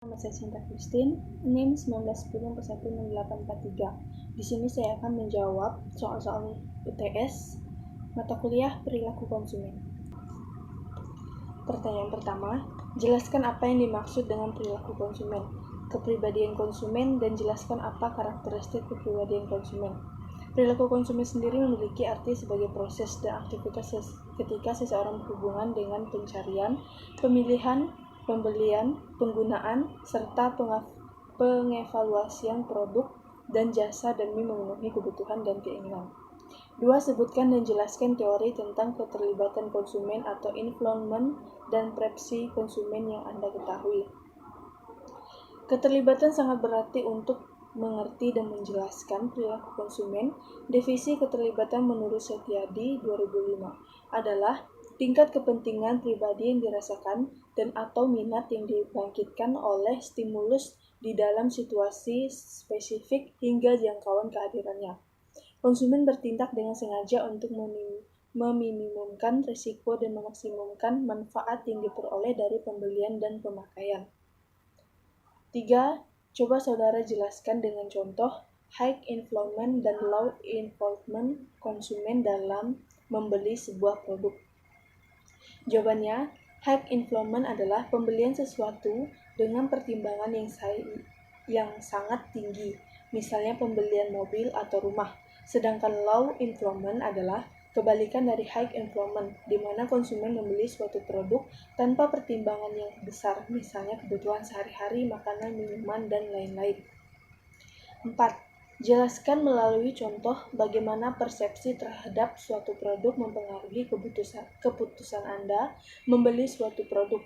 Nama saya Sinta Christine, NIM 1910416843. Di sini saya akan menjawab soal-soal UTS mata kuliah perilaku konsumen. Pertanyaan pertama, jelaskan apa yang dimaksud dengan perilaku konsumen, kepribadian konsumen, dan jelaskan apa karakteristik kepribadian konsumen. Perilaku konsumen sendiri memiliki arti sebagai proses dan aktivitas ketika seseorang berhubungan dengan pencarian, pemilihan, pembelian, penggunaan, serta pengevaluasian produk dan jasa demi memenuhi kebutuhan dan keinginan. 2. Sebutkan dan jelaskan teori tentang keterlibatan konsumen atau involvement dan persepsi konsumen yang Anda ketahui. Keterlibatan sangat berarti untuk mengerti dan menjelaskan perilaku konsumen. Definisi keterlibatan menurut Setiadi 2005 adalah tingkat kepentingan pribadi yang dirasakan dan atau minat yang dibangkitkan oleh stimulus di dalam situasi spesifik hingga jangkauan kehadirannya. Konsumen bertindak dengan sengaja untuk meminimumkan risiko dan memaksimumkan manfaat yang diperoleh dari pembelian dan pemakaian. 3. Coba saudara jelaskan dengan contoh high involvement dan low involvement konsumen dalam membeli sebuah produk. Jawabannya, high involvement adalah pembelian sesuatu dengan pertimbangan yang sangat tinggi, misalnya pembelian mobil atau rumah. Sedangkan low involvement adalah kebalikan dari high involvement, di mana konsumen membeli suatu produk tanpa pertimbangan yang besar, misalnya kebutuhan sehari-hari, makanan, minuman, dan lain-lain. 4. Jelaskan melalui contoh bagaimana persepsi terhadap suatu produk mempengaruhi keputusan Anda membeli suatu produk.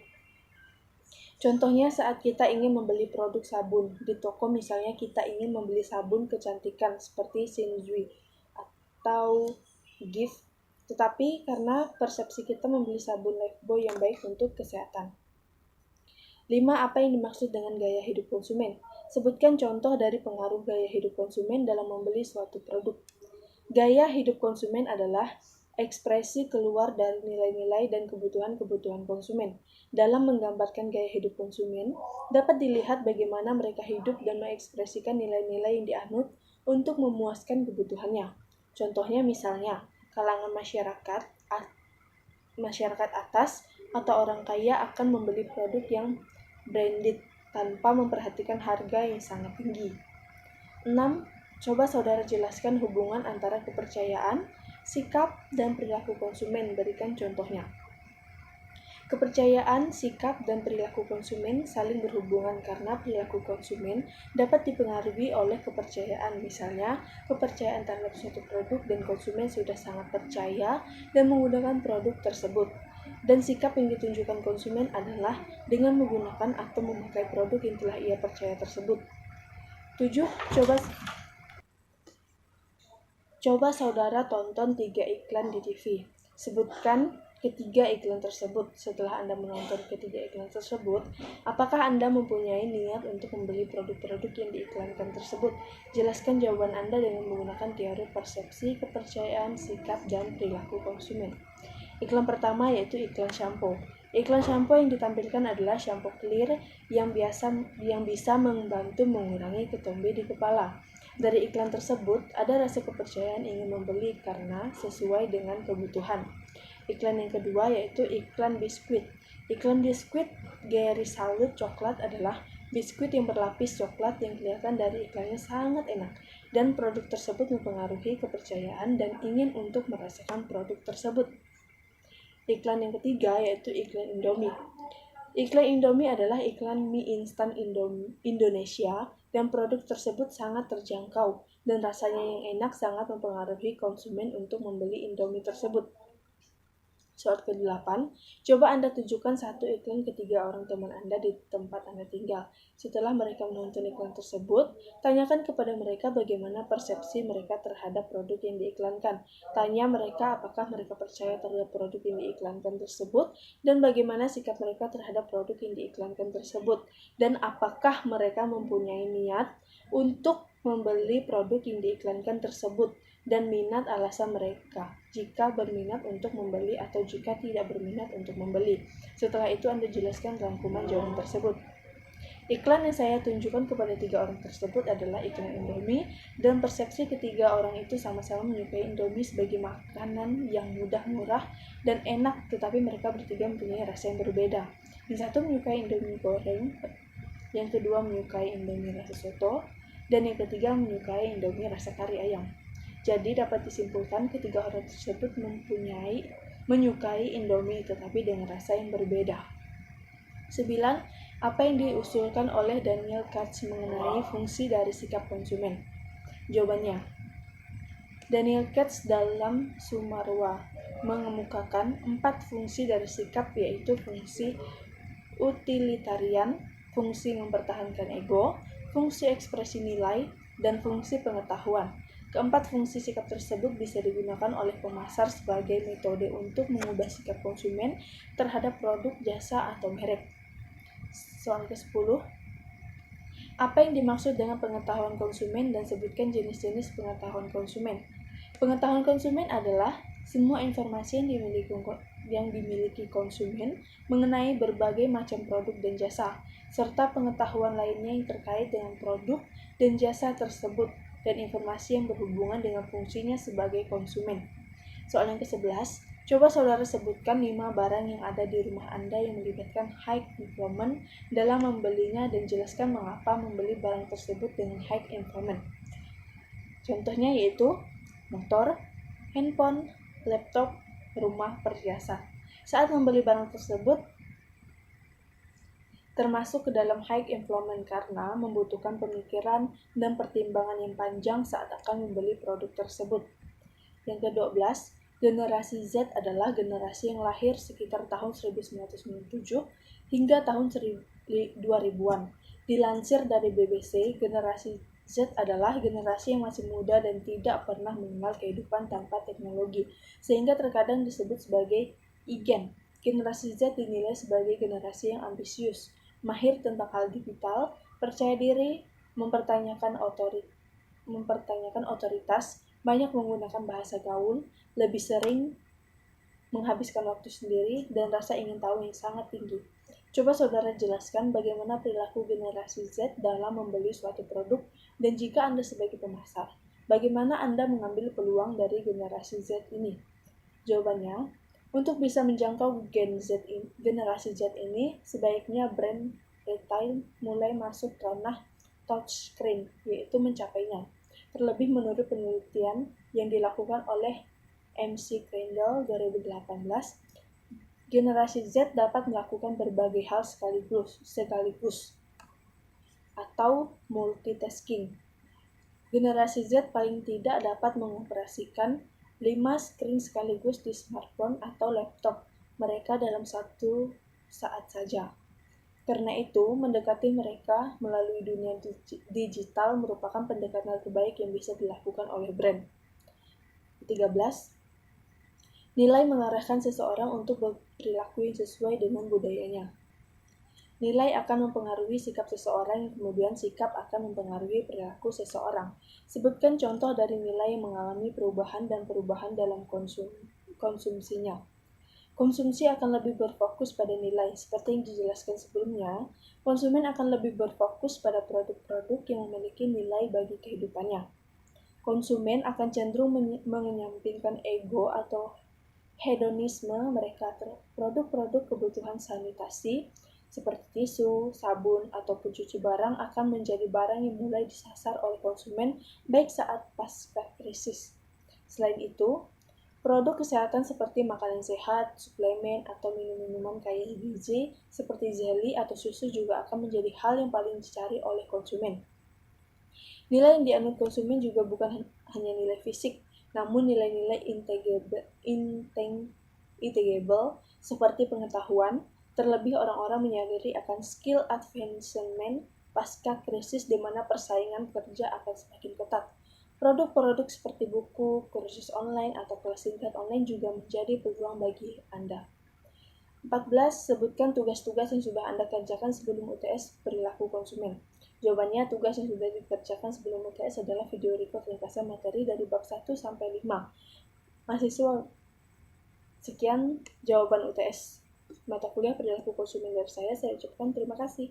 Contohnya saat kita ingin membeli produk sabun di toko, misalnya kita ingin membeli sabun kecantikan seperti Shinzui atau Gift, tetapi karena persepsi kita membeli sabun Lifebuoy yang baik untuk kesehatan. 5. Apa yang dimaksud dengan gaya hidup konsumen? Sebutkan contoh dari pengaruh gaya hidup konsumen dalam membeli suatu produk. Gaya hidup konsumen adalah ekspresi keluar dari nilai-nilai dan kebutuhan-kebutuhan konsumen. Dalam menggambarkan gaya hidup konsumen, dapat dilihat bagaimana mereka hidup dan mengekspresikan nilai-nilai yang dianut untuk memuaskan kebutuhannya. Contohnya misalnya, kalangan masyarakat atas atau orang kaya akan membeli produk yang branded tanpa memperhatikan harga yang sangat tinggi. 6. Coba saudara jelaskan hubungan antara kepercayaan, sikap, dan perilaku konsumen. Berikan contohnya. Kepercayaan, sikap, dan perilaku konsumen saling berhubungan karena perilaku konsumen dapat dipengaruhi oleh kepercayaan. Misalnya, kepercayaan terhadap suatu produk dan konsumen sudah sangat percaya dan menggunakan produk tersebut. Dan sikap yang ditunjukkan konsumen adalah dengan menggunakan atau memakai produk yang telah ia percaya tersebut. 7. Coba saudara tonton 3 iklan di TV. Sebutkan ketiga iklan tersebut. Setelah Anda menonton ketiga iklan tersebut, apakah Anda mempunyai niat untuk membeli produk-produk yang diiklankan tersebut? Jelaskan jawaban Anda dengan menggunakan teori persepsi, kepercayaan, sikap, dan perilaku konsumen. Iklan pertama yaitu iklan shampoo. Iklan shampoo yang ditampilkan adalah shampoo clear yang bisa membantu mengurangi ketombe di kepala. Dari iklan tersebut, ada rasa kepercayaan ingin membeli karena sesuai dengan kebutuhan. Iklan yang kedua yaitu iklan biskuit. Iklan biskuit Gary Salut coklat adalah biskuit yang berlapis coklat yang kelihatan dari iklannya sangat enak, dan produk tersebut mempengaruhi kepercayaan dan ingin untuk merasakan produk tersebut. Iklan yang ketiga yaitu iklan Indomie. Iklan Indomie adalah iklan mie instan Indonesia, dan produk tersebut sangat terjangkau dan rasanya yang enak sangat mempengaruhi konsumen untuk membeli Indomie tersebut. Soal ke-8, coba Anda tunjukkan satu iklan ke 3 orang teman Anda di tempat Anda tinggal. Setelah mereka menonton iklan tersebut, tanyakan kepada mereka bagaimana persepsi mereka terhadap produk yang diiklankan. Tanya mereka apakah mereka percaya terhadap produk yang diiklankan tersebut, dan bagaimana sikap mereka terhadap produk yang diiklankan tersebut, dan apakah mereka mempunyai niat untuk membeli produk yang diiklankan tersebut, dan minat alasan mereka jika berminat untuk membeli atau jika tidak berminat untuk membeli. Setelah itu Anda jelaskan rangkuman jawaban tersebut. Iklan yang saya tunjukkan kepada 3 orang tersebut adalah iklan Indomie, dan persepsi ketiga orang itu sama-sama menyukai Indomie sebagai makanan yang mudah, murah, dan enak, tetapi mereka bertiga mempunyai rasa yang berbeda. Yang satu menyukai Indomie goreng, yang kedua menyukai Indomie rasa soto, dan yang ketiga menyukai Indomie rasa kari ayam. Jadi dapat disimpulkan ketiga orang tersebut menyukai Indomie tetapi dengan rasa yang berbeda. 9. Apa yang diusulkan oleh Daniel Katz mengenai fungsi dari sikap konsumen? Jawabannya, Daniel Katz dalam Sumarwa mengemukakan 4 fungsi dari sikap, yaitu fungsi utilitarian, fungsi mempertahankan ego, fungsi ekspresi nilai, dan fungsi pengetahuan. Keempat fungsi sikap tersebut bisa digunakan oleh pemasar sebagai metode untuk mengubah sikap konsumen terhadap produk, jasa, atau merek. Soal ke-10. Apa yang dimaksud dengan pengetahuan konsumen dan sebutkan jenis-jenis pengetahuan konsumen? Pengetahuan konsumen adalah semua informasi yang dimiliki konsumen mengenai berbagai macam produk dan jasa, serta pengetahuan lainnya yang terkait dengan produk dan jasa tersebut, dan informasi yang berhubungan dengan fungsinya sebagai konsumen. Soal yang ke-11. Coba saudara sebutkan 5 barang yang ada di rumah Anda yang melibatkan high implement dalam membelinya dan jelaskan mengapa membeli barang tersebut dengan high implement. Contohnya yaitu motor, handphone, laptop, rumah, perhiasan. Saat membeli barang tersebut termasuk ke dalam high implement karena membutuhkan pemikiran dan pertimbangan yang panjang saat akan membeli produk tersebut. Yang ke-12, generasi Z adalah generasi yang lahir sekitar tahun 1997 hingga tahun 2000-an. Dilansir dari BBC, generasi Z adalah generasi yang masih muda dan tidak pernah mengenal kehidupan tanpa teknologi, sehingga terkadang disebut sebagai Igen. Generasi Z dinilai sebagai generasi yang ambisius, mahir tentang hal digital, percaya diri, mempertanyakan otoritas, banyak menggunakan bahasa gaul, lebih sering menghabiskan waktu sendiri, dan rasa ingin tahu yang sangat tinggi. Coba saudara jelaskan bagaimana perilaku generasi Z dalam membeli suatu produk, dan jika Anda sebagai pemasar, bagaimana Anda mengambil peluang dari generasi Z ini? Jawabannya, untuk bisa menjangkau generasi Z ini, sebaiknya brand retail mulai masuk ranah touchscreen, yaitu mencapainya. Terlebih menurut penelitian yang dilakukan oleh MC Crandall 2018, generasi Z dapat melakukan berbagai hal sekaligus atau multitasking. Generasi Z paling tidak dapat mengoperasikan 5 screen sekaligus di smartphone atau laptop mereka dalam satu saat saja. Karena itu, mendekati mereka melalui dunia digital merupakan pendekatan terbaik yang bisa dilakukan oleh brand. 13. Nilai mengarahkan seseorang untuk berperilaku yang sesuai dengan budayanya. Nilai akan mempengaruhi sikap seseorang, yang kemudian sikap akan mempengaruhi perilaku seseorang. Sebutkan contoh dari nilai yang mengalami perubahan dan perubahan dalam konsumsinya. Konsumsi akan lebih berfokus pada nilai. Seperti yang dijelaskan sebelumnya, konsumen akan lebih berfokus pada produk-produk yang memiliki nilai bagi kehidupannya. Konsumen akan cenderung mengenyampingkan ego atau hedonisme mereka produk-produk kebutuhan sanitasi seperti tisu, sabun, atau pencuci barang akan menjadi barang yang mulai disasar oleh konsumen baik saat pasca krisis. Selain itu, produk kesehatan seperti makanan sehat, suplemen, atau minum-minuman kaya gizi seperti jelly atau susu juga akan menjadi hal yang paling dicari oleh konsumen. Nilai yang dianut konsumen juga bukan hanya nilai fisik, namun nilai-nilai intangible seperti pengetahuan. Terlebih orang-orang menyadari akan skill advancement pasca krisis di mana persaingan kerja akan semakin ketat. Produk-produk seperti buku, kursus online, atau kelas singkat online juga menjadi peluang bagi Anda. 14. Sebutkan tugas-tugas yang sudah Anda kerjakan sebelum UTS perilaku konsumen. Jawabannya, tugas yang sudah dikerjakan sebelum UTS adalah video record ringkasan materi dari bab 1 sampai 5. Mahasiswa, sekian jawaban UTS mata kuliah perilaku konsumen dari saya ucapkan terima kasih.